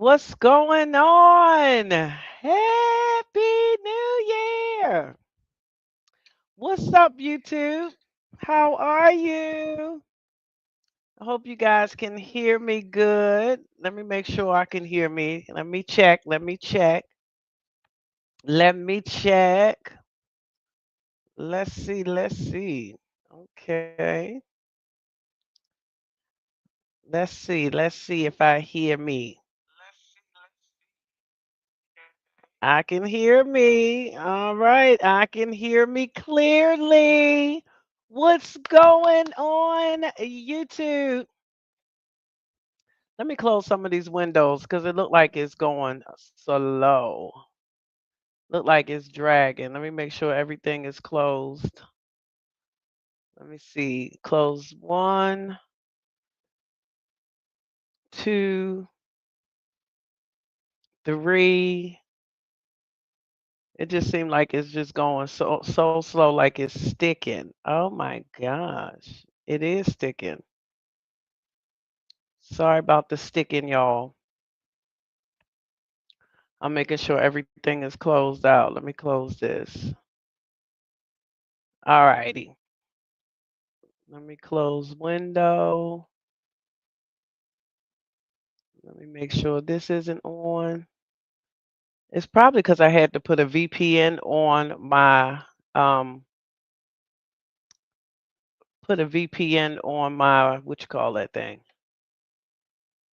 What's going on? Happy New Year. What's up, YouTube? How are you? I hope you guys can hear me good. Let me make sure I can hear me. Let me check. Let me check. Let me check. Let's see. Let's see. Okay. Let's see. Let's see if I hear me. I can hear me. All right. I can hear me clearly. What's going on, YouTube? Let me close some of these windows because it looked like it's going slow. Look like it's dragging. Let me make sure everything is closed. Let me see. Close one, two, three. It just seemed like it's just going so slow, like it's sticking. Oh my gosh. It is sticking. Sorry about the sticking, y'all. I'm making sure everything is closed out. Let me close this. All righty. Let me close window. Let me make sure this isn't on. It's probably because I had to put a VPN on my what you call that thing,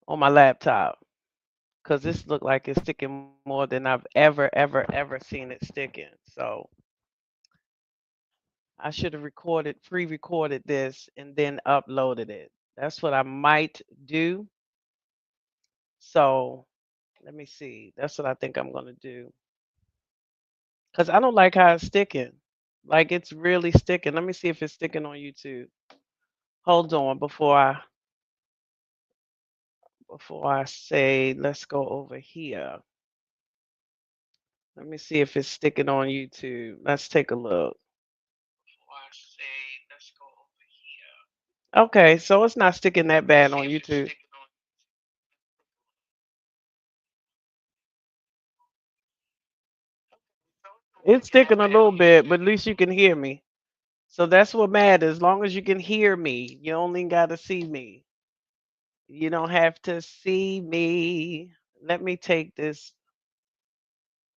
on my laptop, because this looked like it's sticking more than I've ever seen it sticking. So I should have pre-recorded this and then uploaded it. That's what I might do. So let me see. That's what I think I'm gonna do. Cause I don't like how it's sticking. Like it's really sticking. Let me see if it's sticking on YouTube. Hold on before I say let's go over here. Let me see if it's sticking on YouTube. Let's take a look. Before I say let's go over here. Okay, so it's not sticking that bad on YouTube. It's sticking a little bit, but at least you can hear me. So that's what matters. As long as you can hear me, you only got to see me. You don't have to see me. Let me take this.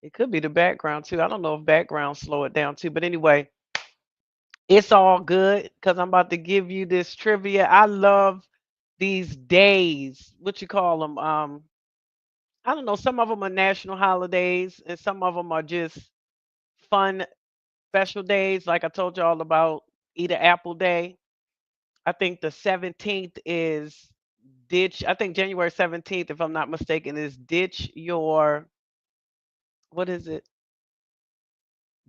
It could be the background too. I don't know if background slow it down too, but anyway, it's all good because I'm about to give you this trivia. I love these days. What you call them? I don't know. Some of them are national holidays, and some of them are just fun special days. Like I told y'all about Eat an Apple Day. I think the 17th is ditch. I think January 17th, if I'm not mistaken, is ditch your, what is it?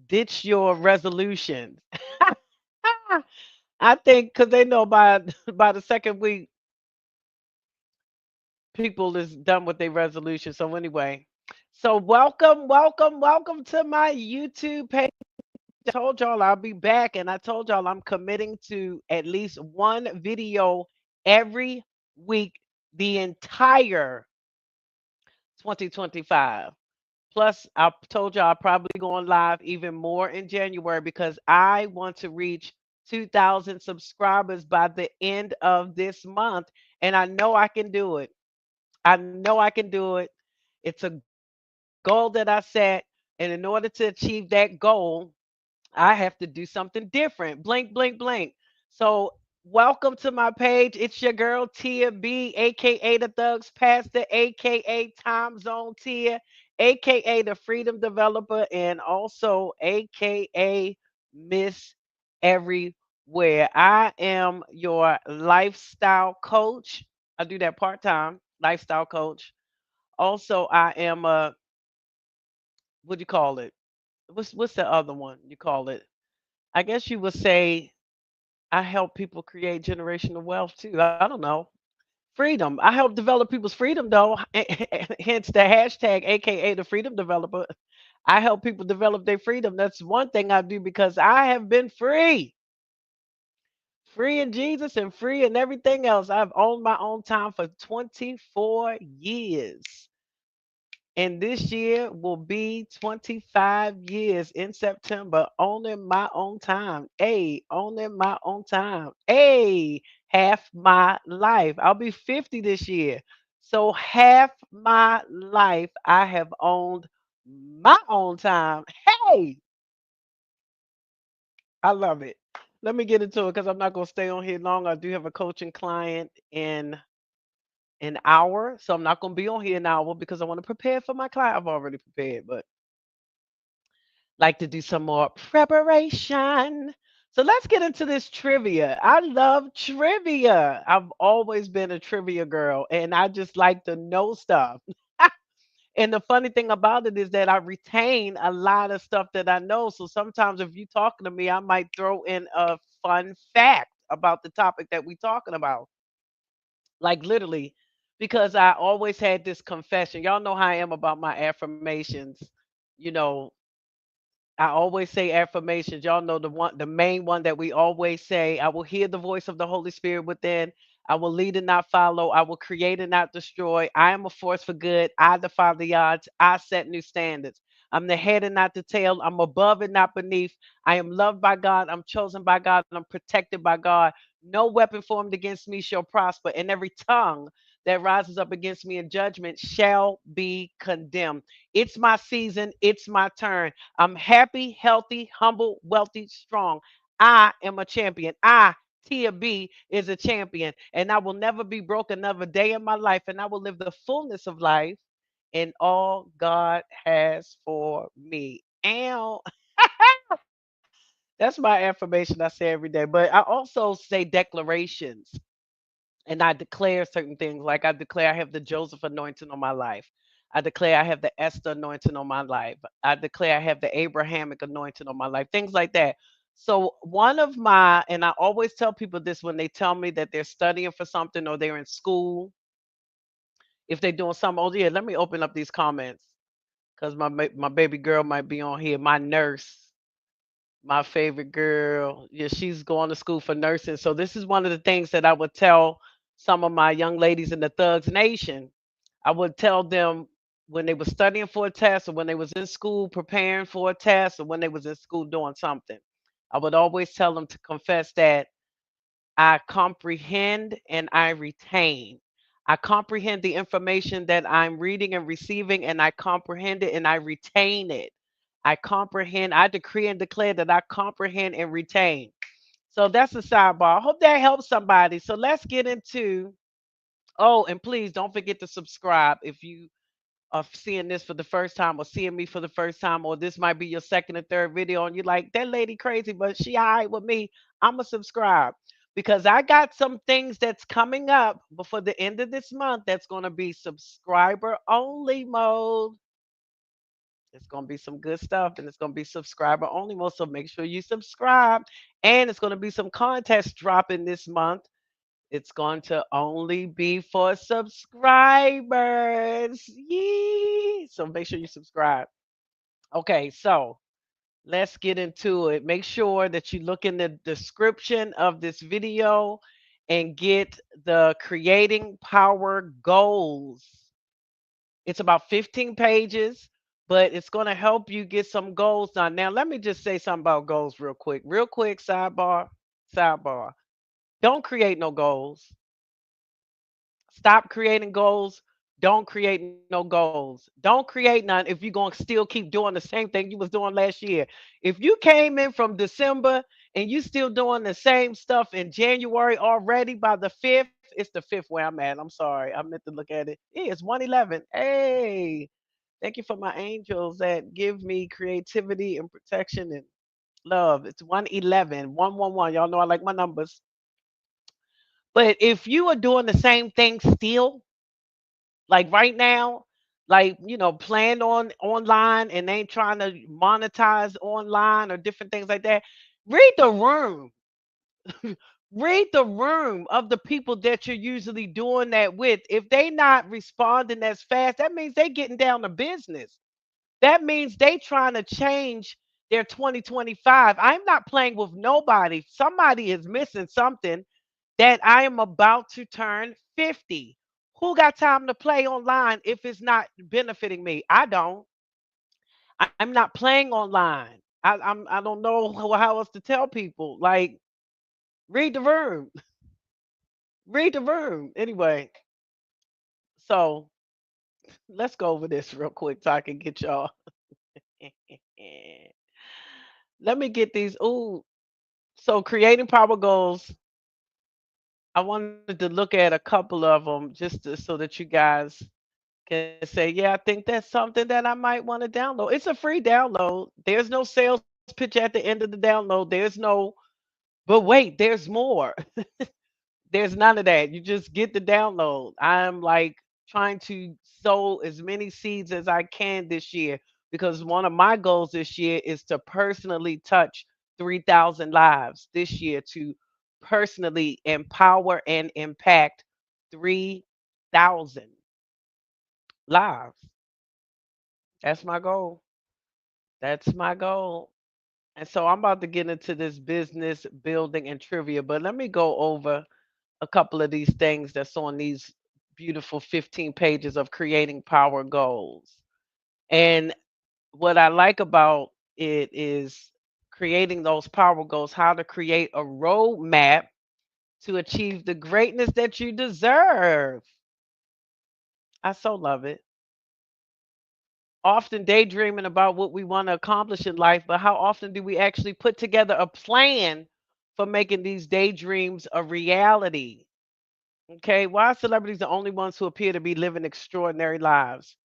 Ditch your resolutions. I think because they know by by the second week, people is done with their resolution. So anyway, so welcome to my YouTube page. I told y'all I'll be back, and I told y'all I'm committing to at least one video every week the entire 2025. Plus, I told y'all I'm probably going live even more in January because I want to reach 2,000 subscribers by the end of this month. And I know I can do it. I know I can do it. It's a goal that I set. And in order to achieve that goal, I have to do something different. Blink, blink, blink. So, welcome to my page. It's your girl Tia B, aka the Thugs Pastor, aka Time Zone Tia, aka the Freedom Developer, and also aka Miss Everywhere. I am your lifestyle coach. I do that part time, lifestyle coach. Also, I am a, what do you call it? What's the other one you call it? I guess you would say I help people create generational wealth too. I don't know. Freedom. I help develop people's freedom though. Hence the hashtag, aka the freedom developer. I help people develop their freedom. That's one thing I do because I have been free. Free in Jesus and free in everything else. I've owned my own time for 24 years. And this year will be 25 years in September, owning my own time. Hey, owning my own time. Hey, half my life. I'll be 50 this year. So half my life I have owned my own time. Hey, I love it. Let me get into it because I'm not going to stay on here long. I do have a coaching client in an hour. So I'm not going to be on here an hour because I want to prepare for my client. I've already prepared, but like to do some more preparation. So let's get into this trivia. I love trivia. I've always been a trivia girl and I just like to know stuff. And the funny thing about it is that I retain a lot of stuff that I know. So sometimes if you talking to me, I might throw in a fun fact about the topic that we talking about. Like literally, because I always had this confession. Y'all know how I am about my affirmations. You know, I always say affirmations. Y'all know the main one that we always say. I will hear the voice of the Holy Spirit within. I will lead and not follow. I will create and not destroy. I am a force for good. I defy the odds. I set new standards. I'm the head and not the tail. I'm above and not beneath. I am loved by God. I'm chosen by God. And I'm protected by God. No weapon formed against me shall prosper. And every tongue that rises up against me in judgment shall be condemned. It's my season. It's my turn. I'm happy, healthy, humble, wealthy, strong. I am a champion. Tia B, is a champion. And I will never be broke another day in my life. And I will live the fullness of life in all God has for me. Ow. That's my affirmation I say every day. But I also say declarations and I declare certain things. Like I declare I have the Joseph anointing on my life. I declare I have the Esther anointing on my life. I declare I have the Abrahamic anointing on my life. Things like that. So one of my, and I always tell people this when they tell me that they're studying for something or they're in school, if they're doing something. Oh yeah, let me open up these comments because my baby girl might be on here. My nurse, my favorite girl. Yeah, she's going to school for nursing. So this is one of the things that I would tell some of my young ladies in the Thugs Nation. I would tell them when they were studying for a test or when they was in school preparing for a test or when they was in school doing something. I would always tell them to confess that I comprehend and I retain. I comprehend the information that I'm reading and receiving, and I comprehend it and I retain it. I comprehend, I decree and declare that I comprehend and retain. So that's a sidebar. I hope that helps somebody. So let's get into, oh, and please don't forget to subscribe if you of seeing this for the first time or seeing me for the first time, or this might be your second or third video, and you're like, that lady crazy, but she all right with me. I'ma subscribe because I got some things that's coming up before the end of this month that's gonna be subscriber only mode. It's gonna be some good stuff and it's gonna be subscriber only mode. So make sure you subscribe. And it's gonna be some contests dropping this month. It's going to only be for subscribers. Yee! So make sure you subscribe. Okay, so let's get into it. Make sure that you look in the description of this video and get the Creating Power Goals. It's about 15 pages, but it's going to help you get some goals done. Now, let me just say something about goals real quick. Real quick, sidebar, sidebar. Don't create no goals. Stop creating goals. Don't create no goals. Don't create none if you're going to still keep doing the same thing you was doing last year. If you came in from December and you still doing the same stuff in January already by the 5th, it's the 5th where I'm at. I'm sorry. I meant to look at it. Yeah, it's 111. Hey, thank you for my angels that give me creativity and protection and love. It's 111, 111. Y'all know I like my numbers. But if you are doing the same thing still, like right now, like playing on online and ain't trying to monetize online or different things like that, read the room. Read the room of the people that you're usually doing that with. If they not responding as fast, that means they getting down to business. That means they trying to change their 2025. I'm not playing with nobody. Somebody is missing something that I am about to turn 50. Who got time to play online if it's not benefiting me? I don't. I'm not playing online. I don't know how else to tell people. Like, read the room. Read the room. Anyway, so let's go over this real quick so I can get y'all. Let me get these. Ooh, so creating power goals. I wanted to look at a couple of them so that you guys can say, yeah, I think that's something that I might want to download. It's a free download. There's no sales pitch at the end of the download. There's no, but wait, there's more. There's none of that. You just get the download. I'm like trying to sow as many seeds as I can this year because one of my goals this year is to personally touch 3,000 lives this year, to personally empower and impact 3,000 lives. That's my goal. That's my goal. And so I'm about to get into this business building and trivia, but let me go over a couple of these things that's on these beautiful 15 pages of creating power goals. And what I like about it is creating those power goals, how to create a roadmap to achieve the greatness that you deserve. I so love it. Often daydreaming about what we want to accomplish in life, but how often do we actually put together a plan for making these daydreams a reality? Okay, why are celebrities the only ones who appear to be living extraordinary lives?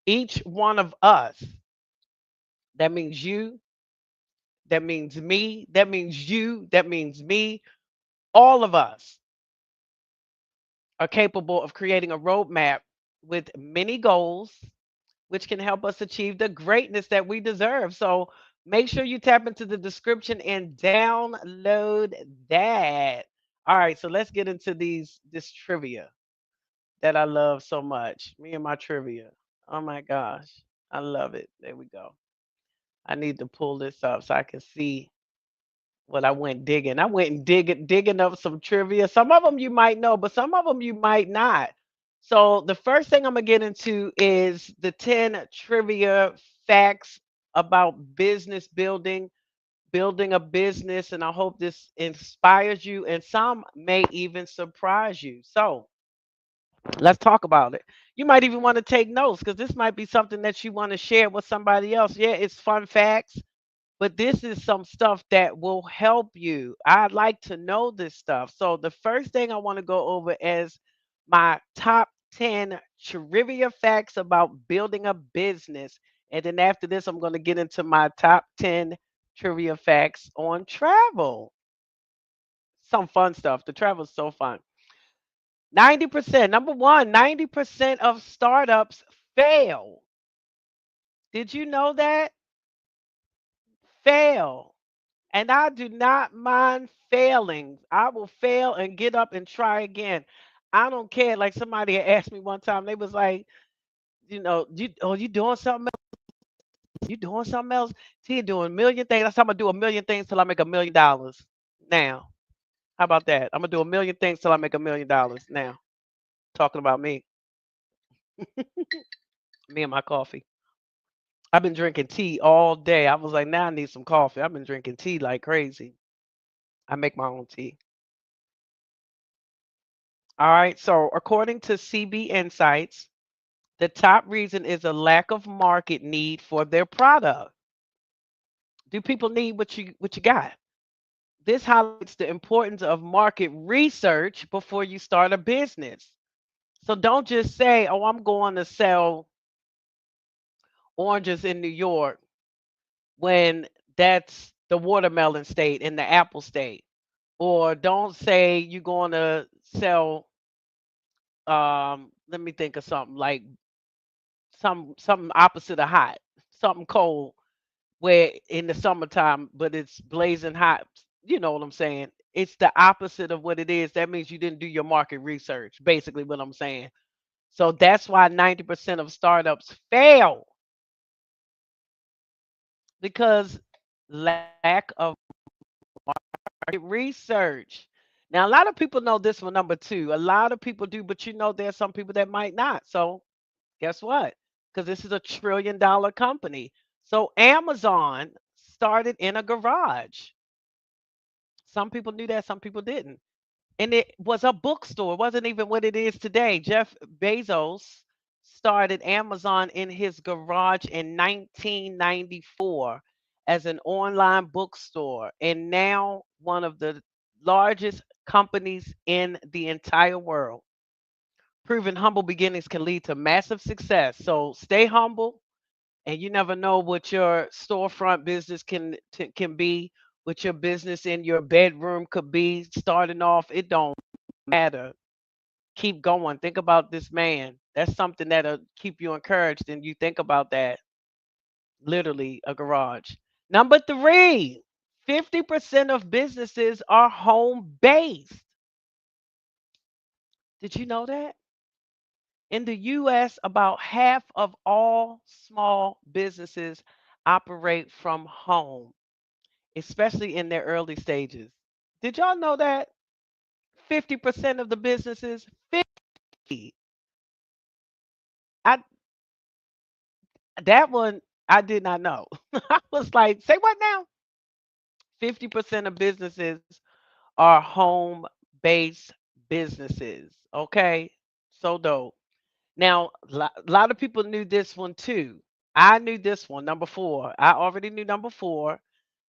Each one of us, that means you, that means me, that means you, that means me, all of us are capable of creating a roadmap with many goals, which can help us achieve the greatness that we deserve. So make sure you tap into the description and download that. All right, so let's get into this trivia that I love so much. Me and my trivia. Oh my gosh. I love it. There we go. I need to pull this up so I can see what I went digging. I went and digging up some trivia. Some of them you might know, but some of them you might not. So the first thing I'm gonna get into is the 10 trivia facts about business building, building a business, and I hope this inspires you and some may even surprise you. So let's talk about it. You might even want to take notes because this might be something that you want to share with somebody else. Yeah, it's fun facts, but this is some stuff that will help you. I'd like to know this stuff. So, the first thing I want to go over is my top 10 trivia facts about building a business. And then after this, I'm going to get into my top 10 trivia facts on travel. Some fun stuff. The travel is so fun. 90%, number one, 90% of startups fail. Did you know that? Fail. And I do not mind failing. I will fail and get up and try again. I don't care. Like somebody had asked me one time, they was like, you doing something else? You doing something else? He doing a million things. That's how I'm gonna do a million things till I make $1 million. Now, how about that? I'm gonna do a million things till I make $1 million. Now, talking about me, me and my coffee. I've been drinking tea all day. I was like, now I need some coffee. I've been drinking tea like crazy. I make my own tea. All right. So, according to CB Insights, the top reason is a lack of market need for their product. Do people need what you got? This highlights the importance of market research before you start a business. So don't just say, "Oh, I'm going to sell oranges in New York," when that's the watermelon state and the apple state. Or don't say you're going to sell let me think of something like something opposite of hot, something cold where in the summertime, but it's blazing hot. You know what I'm saying? It's the opposite of what it is. That means you didn't do your market research, basically what I'm saying. So that's why 90% of startups fail because lack of market research. Now, a lot of people know this one, number two. A lot of people do, but there's some people that might not. So, guess what? Because this is a $1 trillion company. So, Amazon started in a garage. Some people knew that, some people didn't. And it was a bookstore. It wasn't even what it is today. Jeff Bezos started Amazon in his garage in 1994 as an online bookstore, and now one of the largest companies in the entire world. Proving humble beginnings can lead to massive success. So stay humble, and you never know what your storefront business can be, what your business in your bedroom could be starting off. It don't matter. Keep going. Think about this man. That's something that'll keep you encouraged, and you think about that. Literally a garage. Number three, 50% of businesses are home based. Did you know that? In the US, about half of all small businesses operate from home, especially in their early stages. Did y'all know that? 50% of the businesses, 50. I That one I did not know. I was like, say what now? 50% of businesses are home based businesses. Okay. So dope. Now, a lot of people knew this one too. I knew this one, number four. I already knew number four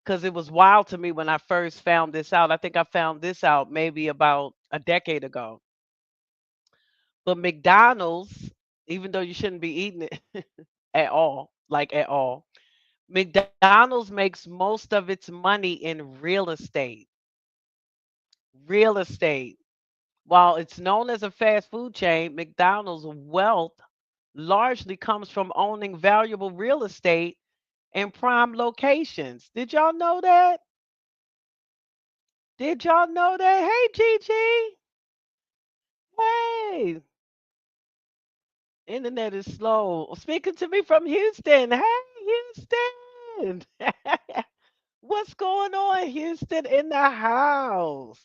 because it was wild to me when I first found this out. I think I found this out maybe about a decade ago. But McDonald's, even though you shouldn't be eating it at all, like at all, McDonald's makes most of its money in real estate. Real estate. While it's known as a fast food chain, McDonald's wealth largely comes from owning valuable real estate in prime locations. Did y'all know that? Did y'all know that? Hey, Gigi. Hey, internet is slow. Speaking to me from Houston. Hey, Houston. What's going on, Houston in the house?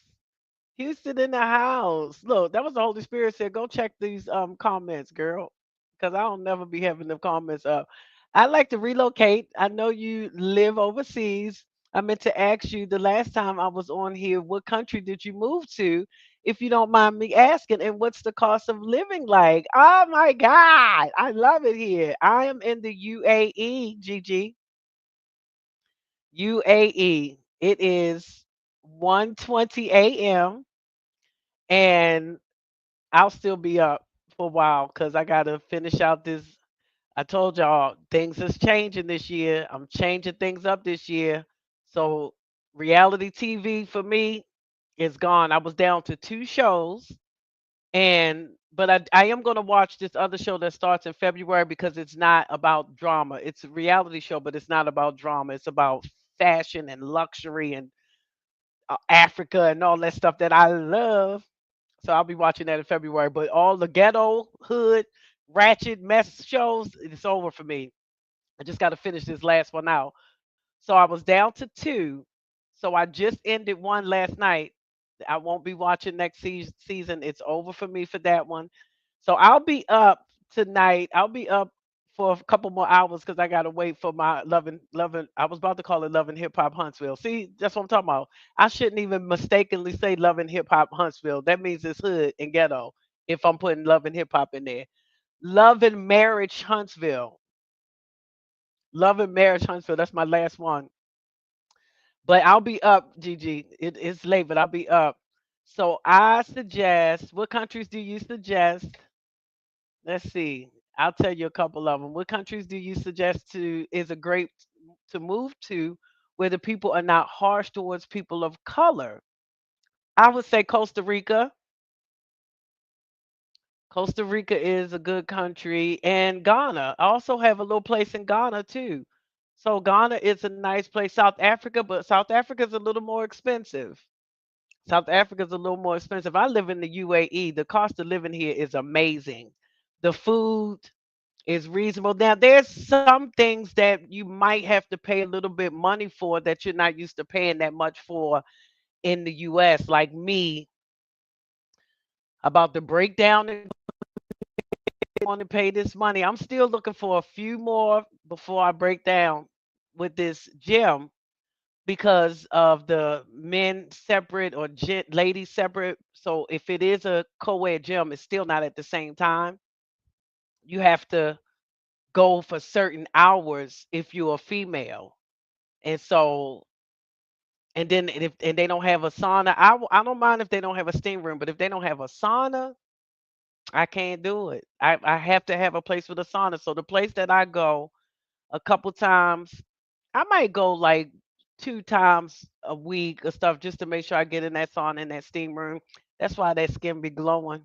Houston in the house. Look, that was the Holy Spirit said, go check these comments, girl. Because I don't never be having the comments up. I like to relocate. I know you live overseas. I meant to ask you the last time I was on here, what country did you move to? If you don't mind me asking, and what's the cost of living like? Oh my God, I love it here. I am in the UAE, Gigi. UAE. It is 1:20 a.m. and I'll still be up for a while because I gotta finish out this. I told y'all things is changing this year. I'm changing things up this year. So reality TV for me is gone. I was down to two shows, and but I am gonna watch this other show that starts in February because it's not about drama. It's a reality show, but it's not about drama. It's about fashion and luxury and Africa and all that stuff that I love. So I'll be watching that in February. But all the ghetto, hood, ratchet mess shows, it's over for me. I just got to finish this last one out. So I was down to two. So I just ended one last night. I won't be watching next season. It's over for me for that one. So I'll be up tonight. I'll be up for a couple more hours because I gotta wait for my loving. I was about to call it Loving Hip Hop Huntsville. See, that's what I'm talking about. I shouldn't even mistakenly say Loving Hip Hop Huntsville. That means it's hood and ghetto. If I'm putting Love and Hip Hop in there, Love and Marriage Huntsville, Love and Marriage Huntsville. That's my last one. But I'll be up, Gigi. It's late, but I'll be up. So I suggest. What countries do you suggest? Let's see. I'll tell you a couple of them. What countries do you suggest to is a great to move to where the people are not harsh towards people of color? I would say Costa Rica. Costa Rica is a good country, and Ghana. I also have a little place in Ghana too. So Ghana is a nice place. South Africa, but South Africa is a little more expensive. South Africa is a little more expensive. I live in the UAE. The cost of living here is amazing. The food is reasonable. Now, there's some things that you might have to pay a little bit money for that you're not used to paying that much for in the US like me about the breakdown and want to pay this money. I'm still looking for a few more before I break down with this gym because of the men separate or ladies separate. So if it is a co-ed gym, it's still not at the same time. You have to go for certain hours if you're a female. And so and then if and they don't have a sauna, I don't mind if they don't have a steam room, but if they don't have a sauna, I can't do it. I have to have a place with a sauna. So the place that I go a couple times, I might go like 2 times a week or stuff just to make sure I get in that sauna in that steam room. That's why that skin be glowing.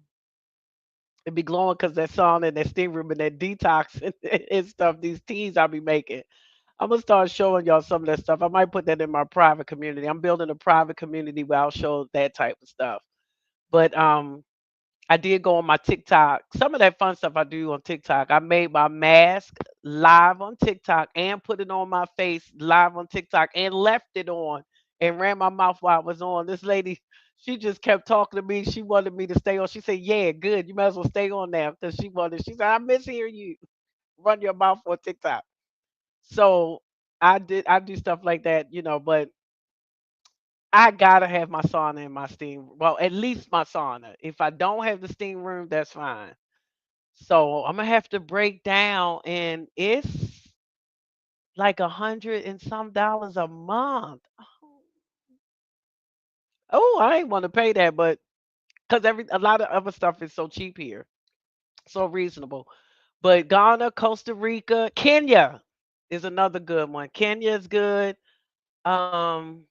It be glowing because that sauna and that steam room and that detox and stuff, these teas I be making. I'm gonna start showing y'all some of that stuff. I might put that in my private community. I'm building a private community where I'll show that type of stuff. But I did go on my TikTok. Some of that fun stuff I do on TikTok. I made my mask live on TikTok and put it on my face live on TikTok and left it on and ran my mouth while I was on. This lady, she just kept talking to me. She wanted me to stay on. She said, "Yeah, good. You might as well stay on now." Because she wanted. She said, "I miss hearing you run your mouth on TikTok." So I do stuff like that, but I gotta have my sauna and my steam. Well, at least my sauna. If I don't have the steam room, that's fine. So I'm gonna have to break down, and it's like 100 and some dollars a month. Oh, I ain't want to pay that, but because a lot of other stuff is so cheap here, so reasonable. But Ghana, Costa Rica, Kenya is another good one. Kenya is good. Um,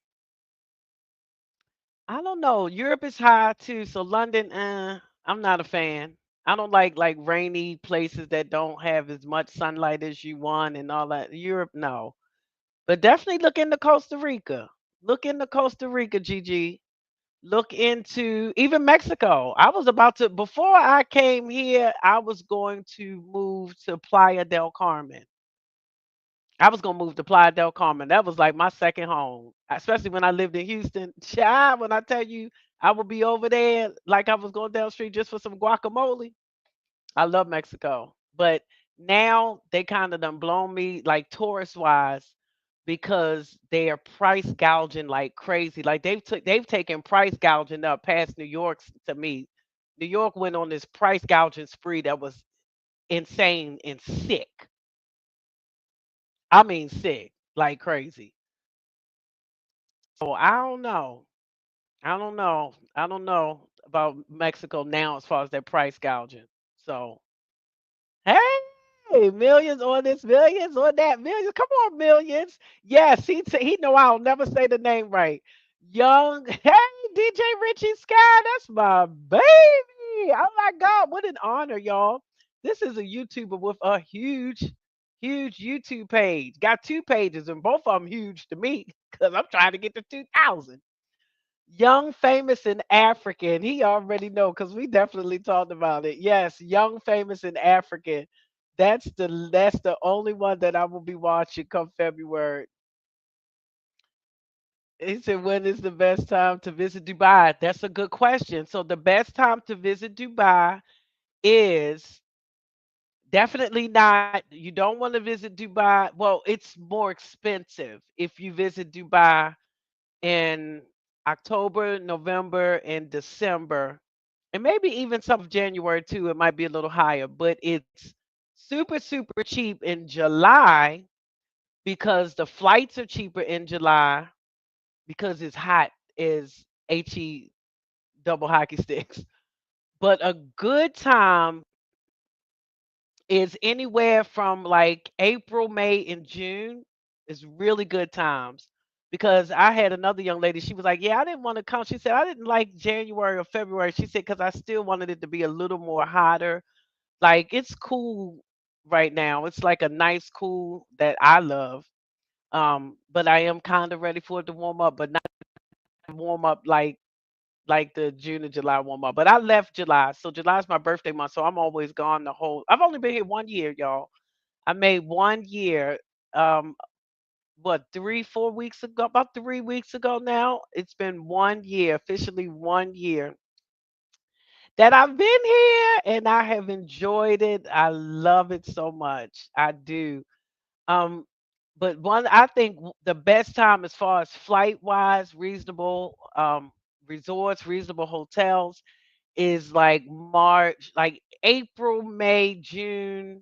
I don't know. Europe is high too, so London, I'm not a fan. I don't like rainy places that don't have as much sunlight as you want and all that. Europe, no. But definitely look into Costa Rica. Look into Costa Rica, Gigi. Look into even Mexico. I was about to before I came here, I was going to move to Playa del Carmen. I was gonna move to Playa del Carmen. That was like my second home, especially when I lived in Houston. Child, when I tell you I would be over there like I was going down the street just for some guacamole. I love Mexico, but now they kind of done blown me like tourist wise because they are price gouging like crazy. Like they've taken price gouging up past New York's to me. New York went on this price gouging spree that was insane and sick. I mean sick, like crazy. So I don't know. I don't know. I don't know about Mexico now as far as their price gouging. So hey, millions on this, millions on that, millions. Come on, millions. Yes, he know I'll never say the name right. Young, hey, DJ Richie Sky, that's my baby. Oh my God, what an honor, y'all. This is a YouTuber with a huge YouTube page. Got 2 pages, and both of them huge to me because I'm trying to get to 2,000. Young, famous, and African. He already know because we definitely talked about it. Yes, young, famous, and African. That's the only one that I will be watching come February. He said, "When is the best time to visit Dubai?" That's a good question. So the best time to visit Dubai is definitely not. You don't want to visit Dubai. Well, it's more expensive if you visit Dubai in October, November, and December, and maybe even some of January too. It might be a little higher, but it's super cheap in July because the flights are cheaper in July because it's hot as he double hockey sticks. But a good time is anywhere from like April, May, and June is really good times. Because I had another young lady, she was like, "Yeah, I didn't want to come." She said, "I didn't like January or February." She said, "Because I still wanted it to be a little more hotter. Like it's cool right now. It's like a nice cool that I love. But I am kind of ready for it to warm up, but not warm up like the June and July warm up. But I left July, so July's my birthday month, so I'm always gone the whole. I've only been here one year, y'all. I made one year, um, what, 3, 4 weeks ago, about 3 weeks ago now. It's been 1 year, officially 1 year that I've been here, and I have enjoyed it. I love it so much. I do. Um, but one, I think the best time as far as flight wise, reasonable resorts, reasonable hotels is like March, like April, May, June,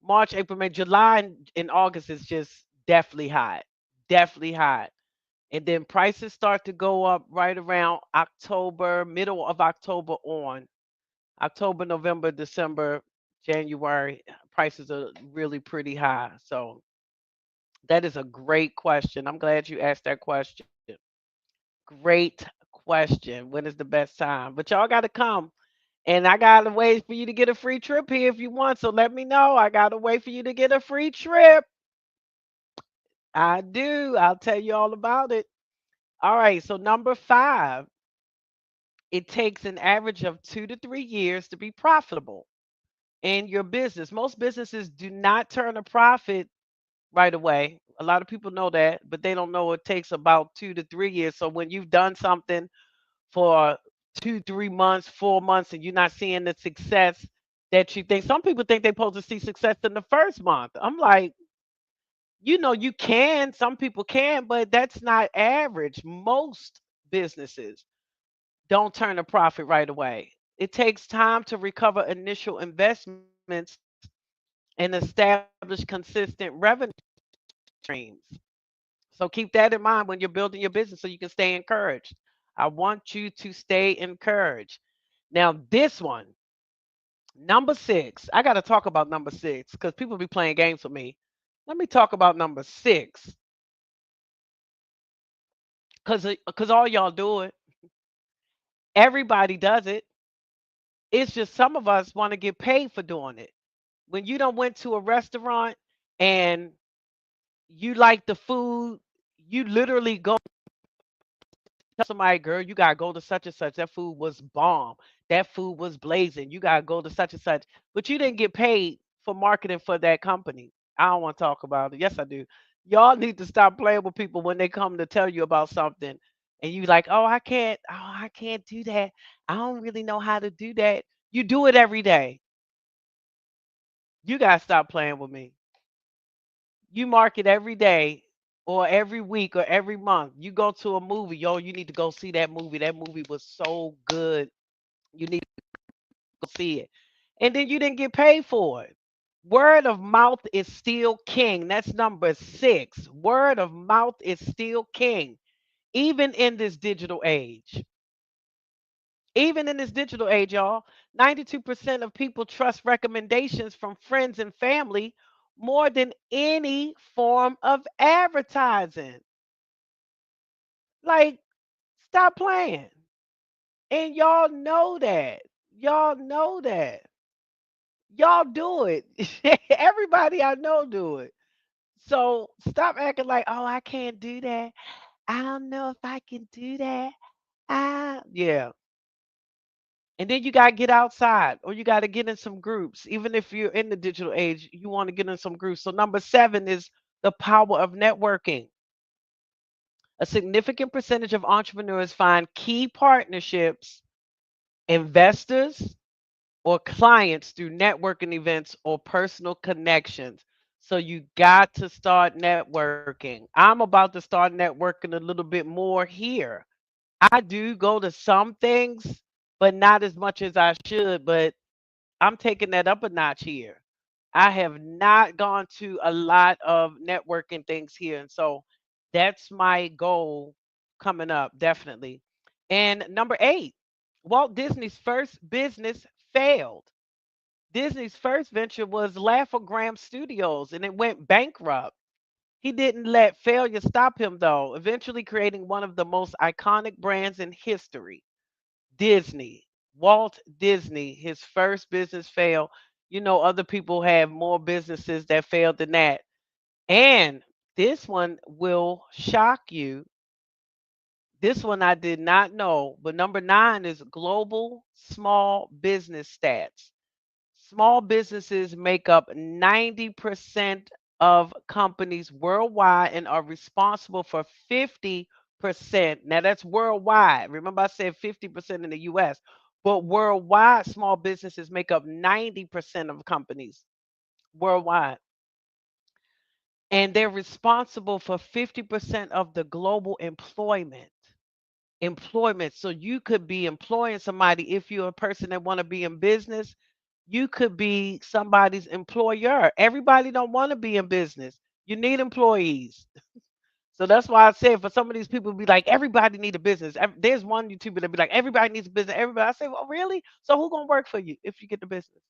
March, April, May, July, and August is just definitely hot, definitely hot. And then prices start to go up right around October, middle of October on. October, November, December, January, prices are really pretty high. So that is a great question. I'm glad you asked that question. Great question. When is the best time? But y'all got to come. And I got a way for you to get a free trip here if you want. So let me know. I got a way for you to get a free trip. I do. I'll tell you all about it. All right. So, number five, it takes an average of 2 to 3 years to be profitable in your business. Most businesses do not turn a profit right away. A lot of people know that, but they don't know it takes about 2 to 3 years. So, when you've done something for 2, 3 months, 4 months, and you're not seeing the success that you think. Some people think they're supposed to see success in the first month. I'm like, you can, some people can, but that's not average. Most businesses don't turn a profit right away. It takes time to recover initial investments and establish consistent revenue streams. So keep that in mind when you're building your business so you can stay encouraged. I want you to stay encouraged. Now, this one, number six, I got to talk about number six because people be playing games with me. Let me talk about number six because all y'all do it. Everybody does it. It's just some of us want to get paid for doing it. When you don't went to a restaurant and you like the food, you literally go tell somebody, girl, you gotta go to such and such. That food was bomb. That food was blazing. You gotta go to such and such. But you didn't get paid for marketing for that company. I don't want to talk about it. Yes, I do. Y'all need to stop playing with people when they come to tell you about something and you like, I can't do that. I don't really know how to do that. You do it every day. You gotta stop playing with me. You market every day or every week or every month. You go to a movie, yo, you need to go see that movie. That movie was so good. You need to go see it. And then you didn't get paid for it. Word of mouth is still king. That's number six. Word of mouth is still king, even in this digital age. Even in this digital age, y'all, 92% of people trust recommendations from friends and family more than any form of advertising. Like, stop playing. And y'all know that. Y'all know that. Y'all do it. Everybody I know do it. So stop acting like, oh, I can't do that. I don't know if I can do that. Yeah. And then you got to get outside or you got to get in some groups. Even if you're in the digital age, you want to get in some groups. So, number seven is the power of networking. A significant percentage of entrepreneurs find key partnerships, investors, or clients through networking events or personal connections. So, you got to start networking. I'm about to start networking a little bit more here. I do go to some things, but not as much as I should. But I'm taking that up a notch here. I have not gone to a lot of networking things here. And so that's my goal coming up, definitely. And number eight, Walt Disney's first business failed. Disney's first venture was Laugh-O-Gram Studios and it went bankrupt. He didn't let failure stop him, though, eventually creating one of the most iconic brands in history. Disney, Walt Disney, his first business failed. Other people have more businesses that failed than that. And this one will shock you. This one I did not know, but number nine is global small business stats. Small businesses make up 90% of companies worldwide and are responsible for 50%. Now that's worldwide. Remember, I said 50% in the US, but worldwide, small businesses make up 90% of companies worldwide. And they're responsible for 50% of the global employment. So you could be employing somebody. If you're a person that want to be in business, you could be somebody's employer. Everybody don't want to be in business. You need employees. So that's why I said for some of these people be like, everybody need a business. There's one YouTuber that be like, everybody needs a business. Everybody. I say, well, really? So who gonna work for you if you get the business?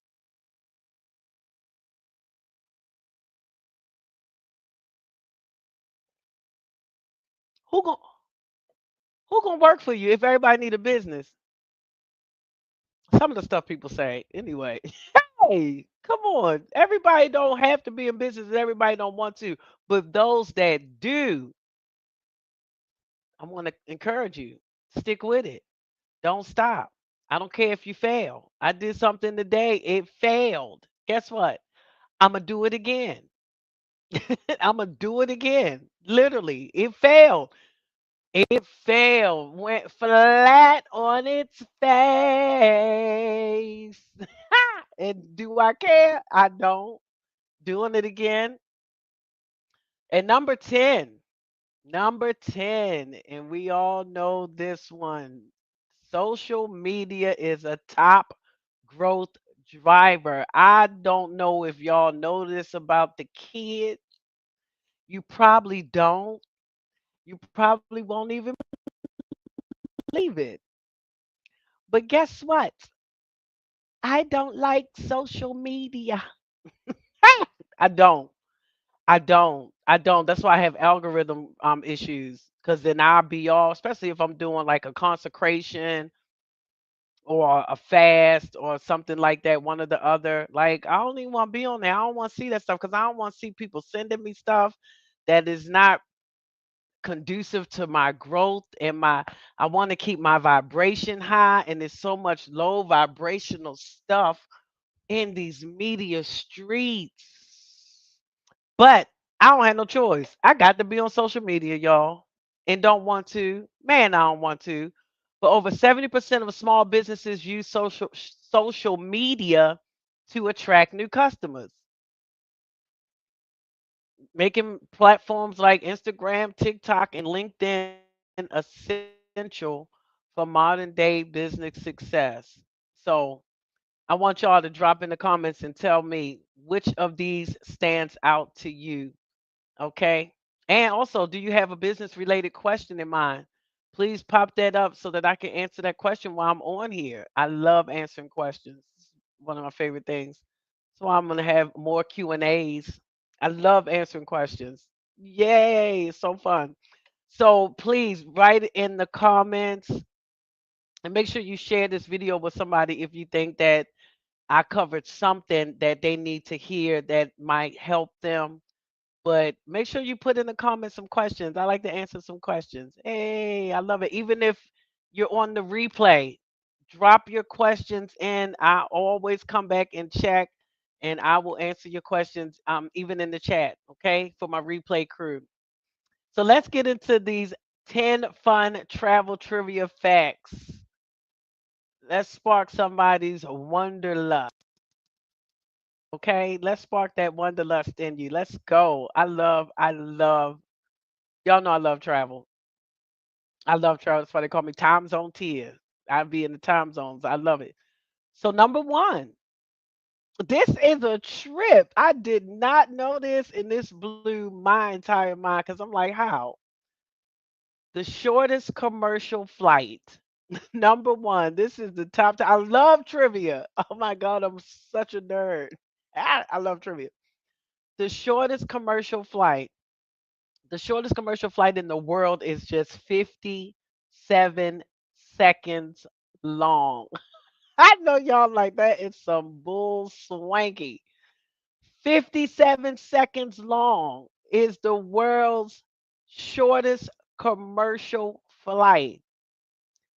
Who gonna who gonna work for you if everybody need a business? Some of the stuff people say anyway. Hey, come on. Everybody don't have to be in business. Everybody don't want to. But those that do, I want to encourage you. Stick with it. Don't stop. I don't care if you fail. I did something today. It failed. Guess what? I'm going to do it again. I'm going to do it again. Literally, it failed. It failed. Went flat on its face. And do I care? I don't. Doing it again. And number 10, and we all know this one. Social media is a top growth driver. I don't know if y'all know this about the kids. You probably don't. You probably won't even believe it. But guess what? I don't like social media. I don't. I don't. That's why I have algorithm issues. Cause then I'll be all, especially if I'm doing like a consecration or a fast or something like that, one or the other. Like I don't even want to be on there. I don't want to see that stuff because I don't want to see people sending me stuff that is not conducive to my growth and my I want to keep my vibration high, and there's so much low vibrational stuff in these media streets. But I don't have no choice. I got to be on social media, y'all, and don't want to. Man, I don't want to. But over 70% of small businesses use social media to attract new customers, making platforms like Instagram, TikTok, and LinkedIn essential for modern day business success. So I want y'all to drop in the comments and tell me which of these stands out to you. Okay. And also, do you have a business related question in mind? Please pop that up so that I can answer that question while I'm on here. I love answering questions. It's one of my favorite things. So I'm going to have more Q&As. I love answering questions. Yay, it's so fun. So please write in the comments and make sure you share this video with somebody if you think that I covered something that they need to hear that might help them, but make sure you put in the comments some questions. I like to answer some questions. Hey, I love it. Even if you're on the replay, drop your questions in. I always come back and check, and I will answer your questions even in the chat, okay, for my replay crew. So let's get into these 10 fun travel trivia facts. Let's spark somebody's wanderlust. Okay, let's spark that wanderlust in you. Let's go. I love, y'all know I love travel. I love travel. That's why they call me time zone tears. I be in the time zones. I love it. So number one, this is a trip. I did not know this, and this blew my entire mind because I'm like, how? The shortest commercial flight. Number one, this is the top. I love trivia. Oh my God, I'm such a nerd. I love trivia. The shortest commercial flight. The shortest commercial flight in the world is just 57 seconds long. I know y'all like that. It's some bull swanky. 57 seconds long is the world's shortest commercial flight.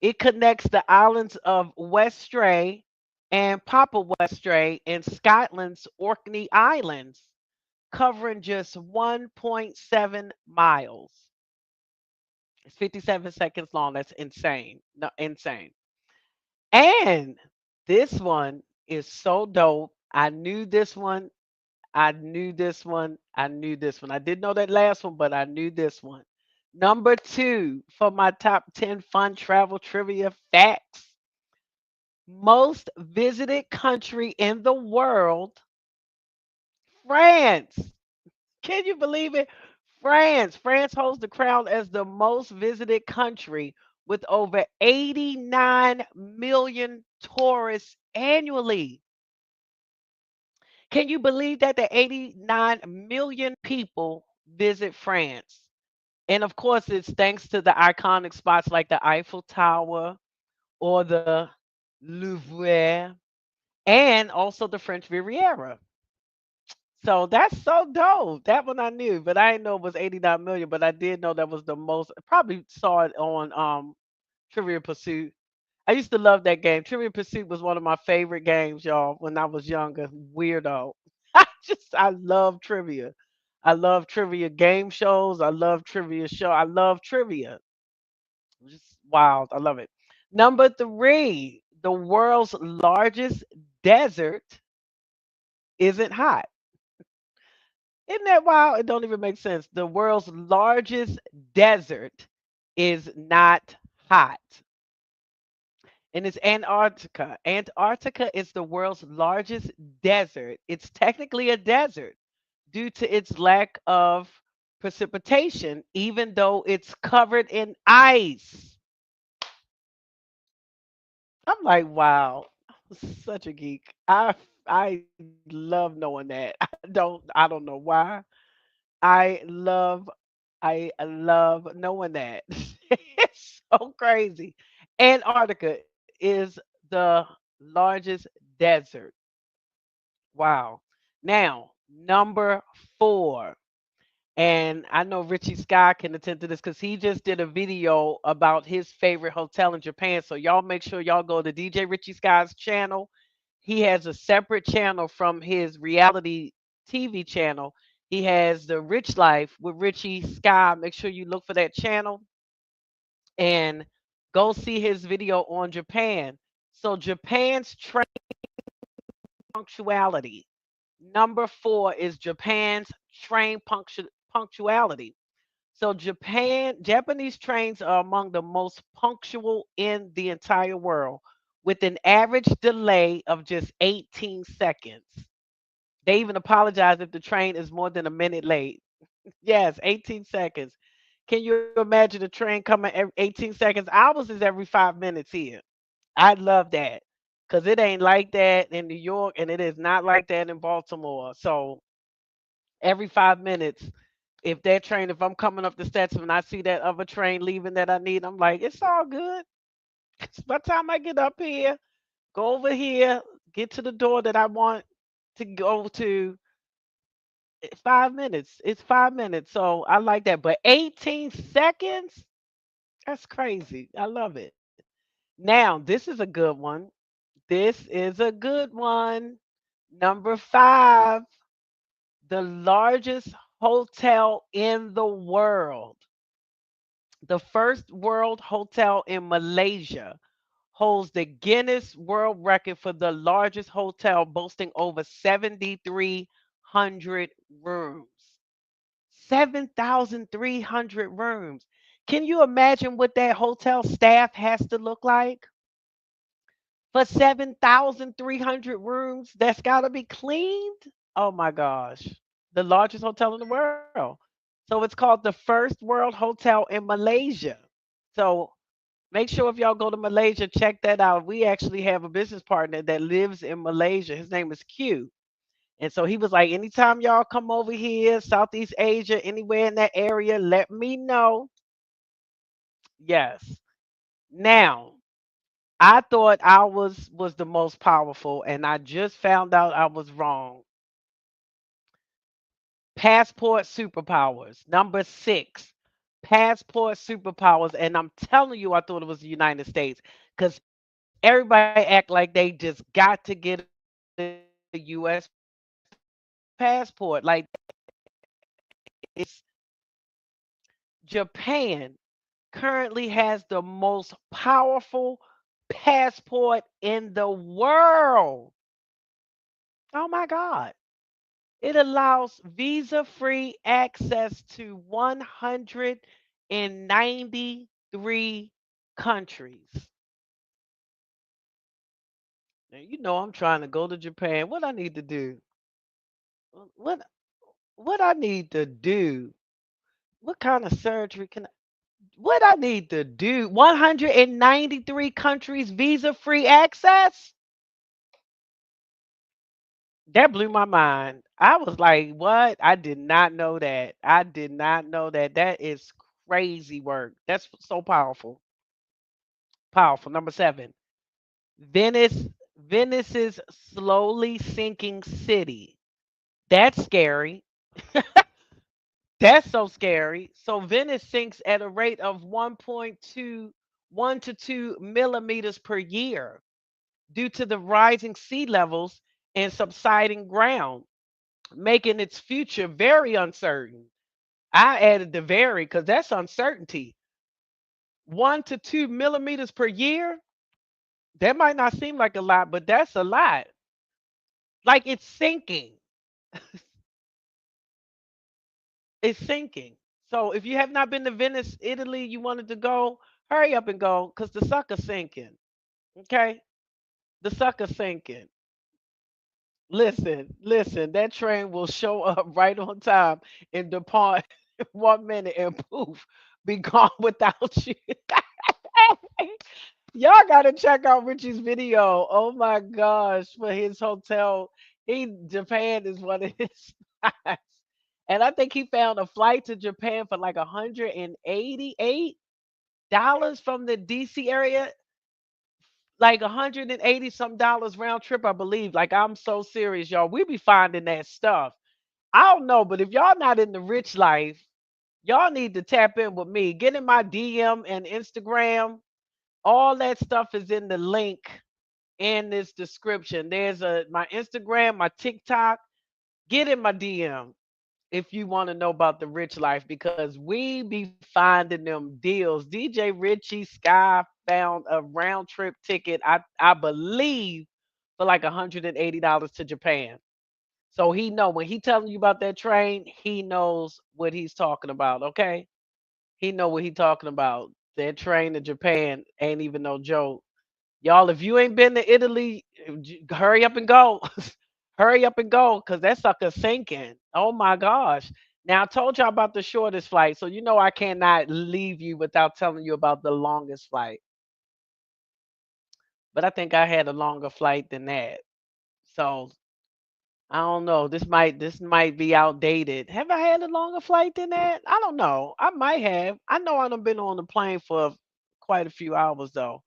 It connects the islands of Westray and Papa Westray in Scotland's Orkney Islands. covering just 1.7 miles. It's 57 seconds long. That's insane. No, insane. And this one is so dope. I knew this one. I knew this one. I knew this one. I didn't know that last one, but I knew this one. Number two for my top 10 fun travel trivia facts. Most visited country in the world, France. Can you believe it? France. France holds the crown as the most visited country with over 89 million tourists annually. Can you believe that the 89 million people visit France? And of course, it's thanks to the iconic spots like the Eiffel Tower or the Louvre and also the French Riviera. So that's so dope. That one I knew, but I didn't know it was 89 million, but I did know that was the most. Probably saw it on Trivia Pursuit. I used to love that game. Trivia Pursuit was one of my favorite games, y'all, when I was younger. Weirdo. I love trivia. I love trivia game shows. I love trivia show. I love trivia. Just wild. I love it. Number three, the world's largest desert isn't hot. Isn't that wild? It don't even make sense. The world's largest desert is not hot. And it's Antarctica. Antarctica is the world's largest desert. It's technically a desert due to its lack of precipitation, even though it's covered in ice. I'm like, wow, such a geek. I love knowing that. I don't know why. I love I love knowing that. It's so crazy. Antarctica is the largest desert. Wow. Now, number four. And I know Richie Sky can attend to this because he just did a video about his favorite hotel in Japan. So y'all make sure y'all go to DJ Richie Sky's channel. He has a separate channel from his reality TV channel. He has the Rich Life with Richie Sky. Make sure you look for that channel and go see his video on Japan. So Japan's train punctuality. Number four is Japan's train punctuality. So Japanese trains are among the most punctual in the entire world, with an average delay of just 18 seconds. They even apologize if the train is more than a minute late. Yes, 18 seconds. Can you imagine a train coming every 18 seconds? Ours is every 5 minutes here. I love that because it ain't like that in New York and it is not like that in Baltimore. So every 5 minutes, if I'm coming up the steps and I see that other train leaving that I need, I'm like, it's all good. By the time I get up here, go over here, get to the door that I want to go to, 5 minutes. It's 5 minutes. So I like that. But 18 seconds? That's crazy. I love it. Now, this is a good one. This is a good one. Number five, the largest hotel in the world. The first world hotel in Malaysia holds the Guinness World Record for the largest hotel, boasting over 7,300 rooms. 7,300 rooms. Can you imagine what that hotel staff has to look like for 7,300 rooms? That's got to be cleaned. Oh my gosh. The largest hotel in the world. So it's called the First World Hotel in Malaysia. So make sure if y'all go to Malaysia, check that out. We actually have a business partner that lives in Malaysia. His name is Q. And so he was like, anytime y'all come over here, Southeast Asia, anywhere in that area, let me know. Yes. Now, I thought was the most powerful, and I just found out I was wrong. Passport superpowers. Number six, passport superpowers. And I'm telling you, I thought it was the United States because everybody act like they just got to get a U.S. passport. Like, is Japan currently has the most powerful passport in the world. Oh my God. It allows visa free access to 193 countries. Now, you know I'm trying to go to Japan. What I need to do? What what I need to do? What kind of surgery can what I need to do? 193 countries visa free access? That blew my mind. I was like, what? I did not know that. I did not know that. That is crazy work. That's so powerful. Powerful. Number seven, Venice. Venice's slowly sinking city. That's scary. That's so scary. So Venice sinks at a rate of 1.21 to 2 millimeters per year due to the rising sea levels and subsiding ground, making its future very uncertain. I added the very because that's uncertainty. 1 to 2 millimeters per year. That might not seem like a lot, but that's a lot. Like it's sinking. It's sinking. So if you have not been to Venice, Italy, you wanted to go, hurry up and go because the sucker's sinking. Okay? The sucker's sinking. Listen, that train will show up right on time and depart in 1 minute and poof, be gone without you. Y'all gotta check out Richie's video. Oh my gosh, for his hotel. Japan is one of his spots. And I think he found a flight to Japan for like $188 from the DC area, like 180 some dollars round trip, I believe. Like I'm so serious, y'all. We be finding that stuff. I don't know, but if y'all not in the rich life, y'all need to tap in with me. Get in my DM and Instagram. All that stuff is in the link in this description. There's my Instagram, my TikTok. Get in my DM if you want to know about the rich life because we be finding them deals. DJ Richie Sky found a round trip ticket, I believe, for like $180 to Japan. So he know when he telling you about that train, he knows what he's talking about. Okay, he know what he talking about. That train to Japan ain't even no joke. Y'all, if you ain't been to Italy, hurry up and go. Hurry up and go because that sucker's sinking. Oh my gosh. Now, I told y'all about the shortest flight. So, you know, I cannot leave you without telling you about the longest flight. But I think I had a longer flight than that. So, I don't know. This might be outdated. Have I had a longer flight than that? I don't know. I might have. I know I've been on the plane for quite a few hours though.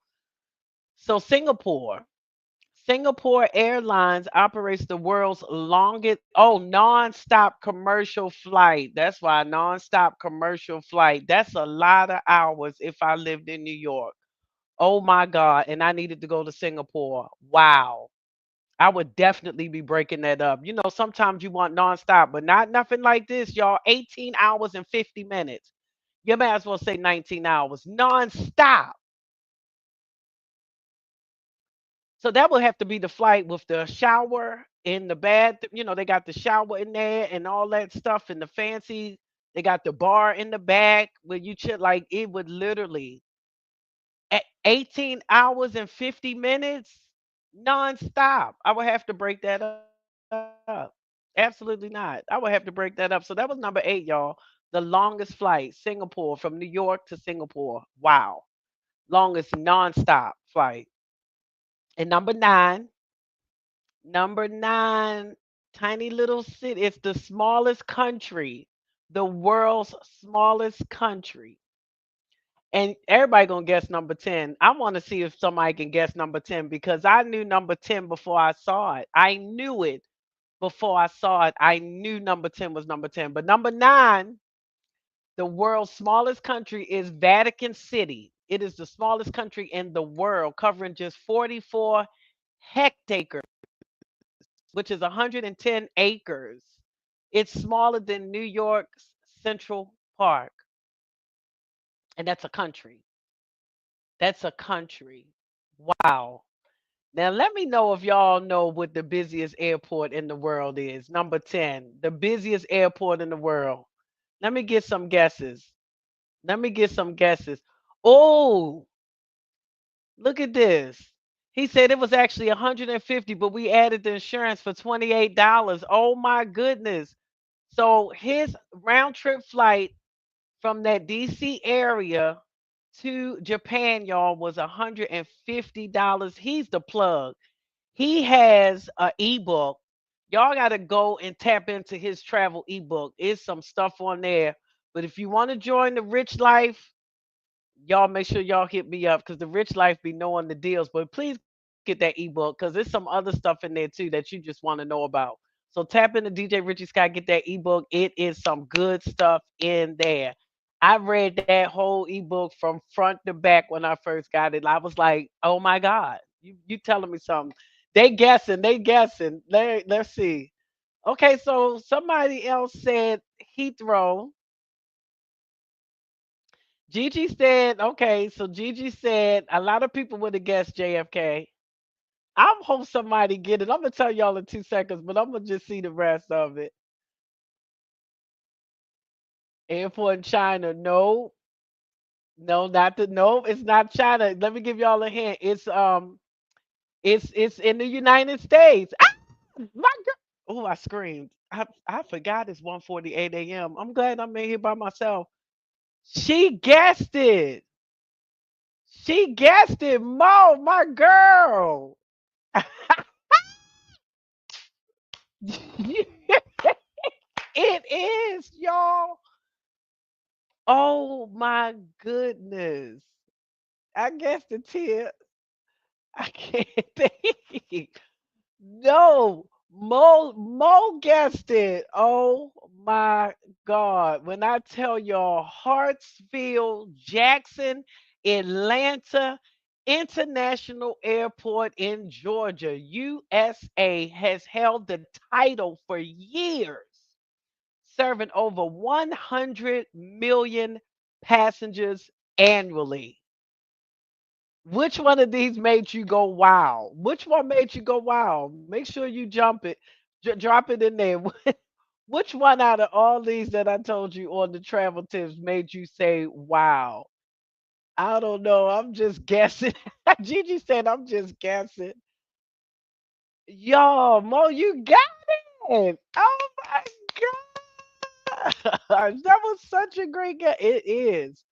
So Singapore. Singapore Airlines operates the world's longest, non-stop commercial flight. That's why non-stop commercial flight. That's a lot of hours if I lived in New York. Oh my God. And I needed to go to Singapore. Wow. I would definitely be breaking that up. You know, sometimes you want nonstop, but not nothing like this, y'all. 18 hours and 50 minutes. You may as well say 19 hours nonstop. So that would have to be the flight with the shower in the bath. You know, they got the shower in there and all that stuff and the fancy. They got the bar in the back where you chill. Like it would literally at 18 hours and 50 minutes nonstop. I would have to break that up. Absolutely not. I would have to break that up. So that was number eight, y'all. The longest flight, Singapore, from New York to Singapore. Wow. Longest nonstop flight. And number nine, tiny little city. It's the smallest country, the world's smallest country. And everybody gonna guess number 10. I want to see if somebody can guess number 10 because I knew number 10 before I saw it. I knew it before I saw it. I knew number 10 was number 10. But number nine, the world's smallest country is Vatican City. It is the smallest country in the world, covering just 44 hectares, which is 110 acres. It's smaller than New York Central Park, and that's a country. That's a country. Wow. Now let me know if y'all know what the busiest airport in the world is. Number 10, the busiest airport in the world. Let me get some guesses. Let me get some guesses. Oh, look at this. He said it was actually 150, but we added the insurance for $28. Oh my goodness. So his round trip flight from that DC area to Japan, y'all, was $150. He's the plug. He has a ebook. Y'all got to go and tap into his travel ebook. It's some stuff on there. But if you want to join the rich life, y'all make sure y'all hit me up because the rich life be knowing the deals. But please get that ebook because there's some other stuff in there too that you just want to know about. So tap into DJ Richie Scott, get that ebook. It is some good stuff in there. I read that whole ebook from front to back when I first got it. I was like, oh my God, you telling me something. They guessing. Let's see. Okay, so somebody else said Heathrow. Gigi said, okay, so Gigi said a lot of people would have guessed JFK. I hope somebody get it. I'm gonna tell y'all in 2 seconds, but I'm gonna just see the rest of it. Airport in China. No, no, not the no, it's not China. Let me give y'all a hint. It's in the United States. Ah, my God. Oh, I screamed. I forgot it's 1:48 a.m. I'm glad I'm in here by myself. She guessed it. She guessed it, Mo, my girl. It is, y'all. Oh my goodness. I guess the tip. I can't think. No, Mo guessed it. Oh my God. When I tell y'all Hartsfield, Jackson, Atlanta International Airport in Georgia, USA has held the title for years, serving over 100 million passengers annually. Which one of these made you go wow? Which one made you go wow? Make sure you jump it, drop it in there. Which one out of all these that I told you on the travel tips made you say wow? I don't know. I'm just guessing. Gigi said I'm just guessing. Yo, Mo, you got it. Oh my gosh. That was such a great guess. It is.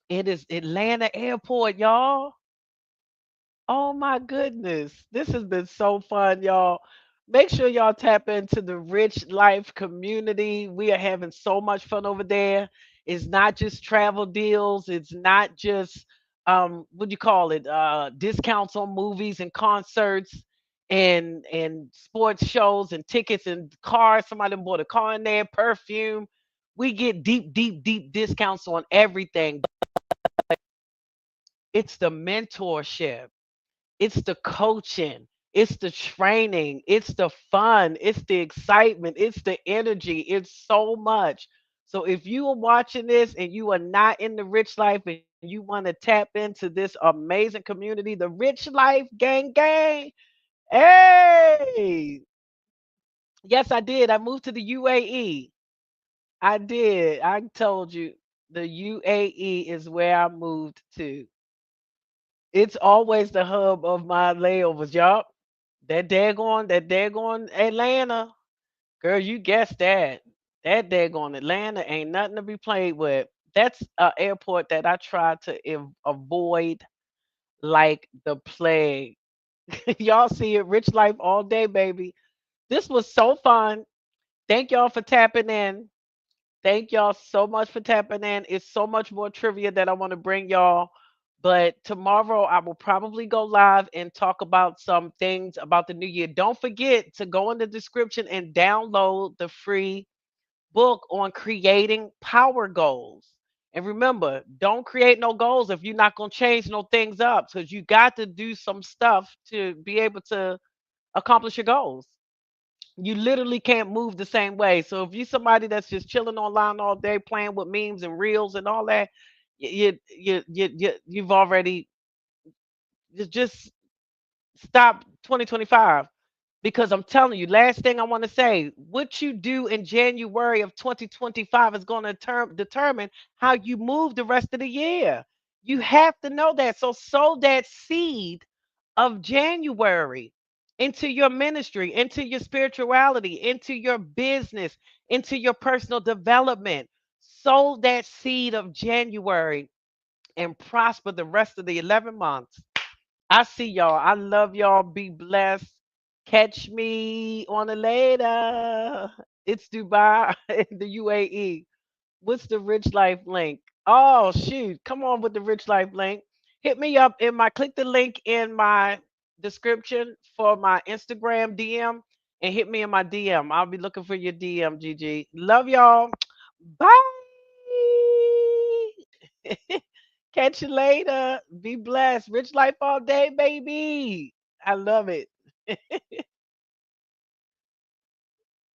It is Atlanta Airport, y'all. Oh my goodness. This has been so fun, y'all. Make sure y'all tap into the Rich Life community. We are having so much fun over there. It's not just travel deals, it's not just what do you call it? Discounts on movies and concerts and sports shows and tickets and cars. Somebody done bought a car in there, perfume. We get deep, deep, deep discounts on everything. It's the mentorship. It's the coaching, it's the training, it's the fun, it's the excitement, it's the energy, it's so much. So if you are watching this and you are not in the rich life and you want to tap into this amazing community, the rich life gang gang. Hey, yes, I did. I moved to the UAE. I did. I told you the UAE is where I moved to. It's always the hub of my layovers, y'all. That daggone Atlanta. Girl, you guessed that. That daggone Atlanta ain't nothing to be played with. That's an airport that I try to avoid like the plague. Y'all see it, rich life all day, baby. This was so fun. Thank y'all for tapping in. Thank y'all so much for tapping in. It's so much more trivia that I want to bring y'all. But tomorrow I will probably go live and talk about some things about the new year. Don't forget to go in the description and download the free book on creating power goals. And remember, don't create no goals if you're not going to change no things up because you got to do some stuff to be able to accomplish your goals. You literally can't move the same way. So if you're somebody that's just chilling online all day, playing with memes and reels and all that, you've already just stop 2025. Because I'm telling you, last thing I want to say, what you do in January of 2025 is going to determine how you move the rest of the year. You have to know that. So sow that seed of January into your ministry, into your spirituality, into your business, into your personal development. Sow that seed of January and prosper the rest of the 11 months. I see y'all. I love y'all. Be blessed. Catch me on a later. It's Dubai in the UAE. What's the Rich Life link? Oh, shoot. Come on with the Rich Life link. Hit me up in my, click the link in my description for my Instagram DM and hit me in my DM. I'll be looking for your DM, GG. Love y'all. Bye. Catch you later. Be blessed. Rich life all day, baby. I love it.